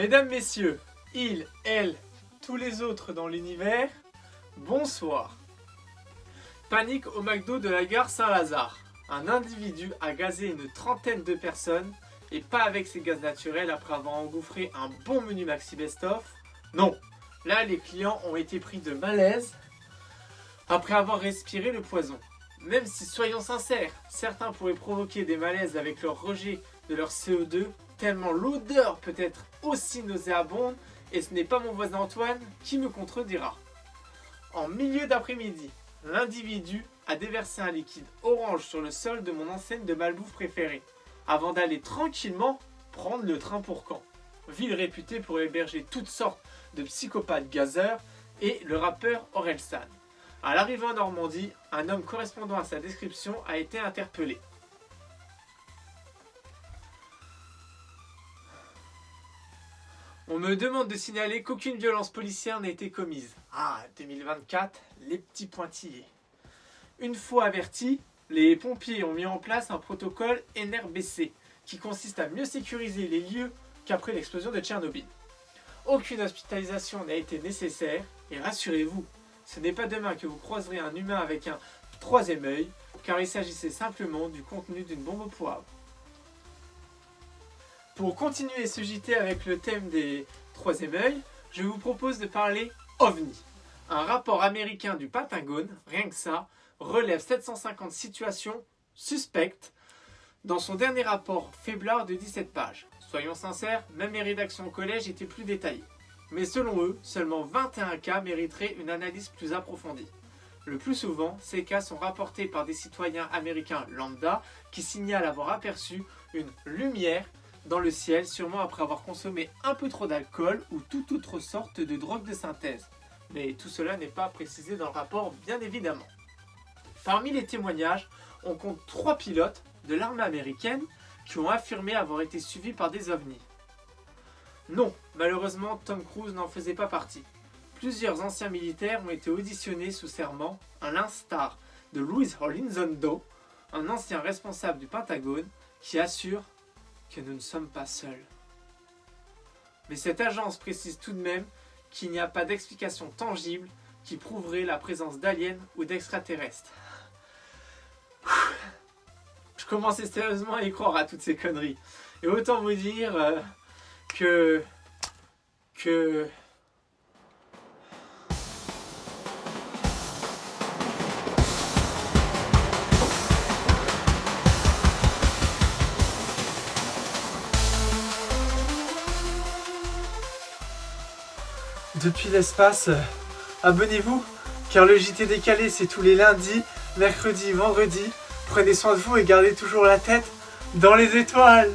Mesdames, messieurs, ils, elles, tous les autres dans l'univers, bonsoir. Panique au McDo de la gare Saint-Lazare. Un individu a gazé une trentaine de personnes, et pas avec ses gaz naturels après avoir engouffré un bon menu Maxi Best-of. Non, là les clients ont été pris de malaise après avoir respiré le poison. Même si, soyons sincères, certains pourraient provoquer des malaises avec leur rejet de leur CO2, tellement l'odeur peut être aussi nauséabonde, et ce n'est pas mon voisin Antoine qui me contredira. En milieu d'après-midi, l'individu a déversé un liquide orange sur le sol de mon enseigne de malbouffe préférée, avant d'aller tranquillement prendre le train pour Caen, ville réputée pour héberger toutes sortes de psychopathes gazeurs, et le rappeur Orelsan. À l'arrivée en Normandie, un homme correspondant à sa description a été interpellé. On me demande de signaler qu'aucune violence policière n'a été commise. Ah, 2024, les petits pointillés. Une fois avertis, les pompiers ont mis en place un protocole NRBC qui consiste à mieux sécuriser les lieux qu'après l'explosion de Tchernobyl. Aucune hospitalisation n'a été nécessaire et rassurez-vous, ce n'est pas demain que vous croiserez un humain avec un troisième œil, car il s'agissait simplement du contenu d'une bombe au poivre. Pour continuer ce JT avec le thème des troisième œil, je vous propose de parler OVNI. Un rapport américain du Pentagone, rien que ça, relève 750 situations suspectes dans son dernier rapport faiblard de 17 pages. Soyons sincères, même les rédactions au collège étaient plus détaillées. Mais selon eux, seulement 21 cas mériteraient une analyse plus approfondie. Le plus souvent, ces cas sont rapportés par des citoyens américains lambda qui signalent avoir aperçu une lumière dans le ciel, sûrement après avoir consommé un peu trop d'alcool ou toute autre sorte de drogue de synthèse. Mais tout cela n'est pas précisé dans le rapport, bien évidemment. Parmi les témoignages, on compte 3 pilotes de l'armée américaine qui ont affirmé avoir été suivis par des ovnis. Non, malheureusement, Tom Cruise n'en faisait pas partie. Plusieurs anciens militaires ont été auditionnés sous serment, à l'instar de Luis Elizondo, un ancien responsable du Pentagone, qui assure que nous ne sommes pas seuls. Mais cette agence précise tout de même qu'il n'y a pas d'explication tangible qui prouverait la présence d'aliens ou d'extraterrestres. Je commençais sérieusement à y croire à toutes ces conneries. Et autant vous dire que... Depuis l'espace, abonnez-vous, car le JT décalé c'est tous les lundis, mercredis, vendredis. Prenez soin de vous et gardez toujours la tête dans les étoiles.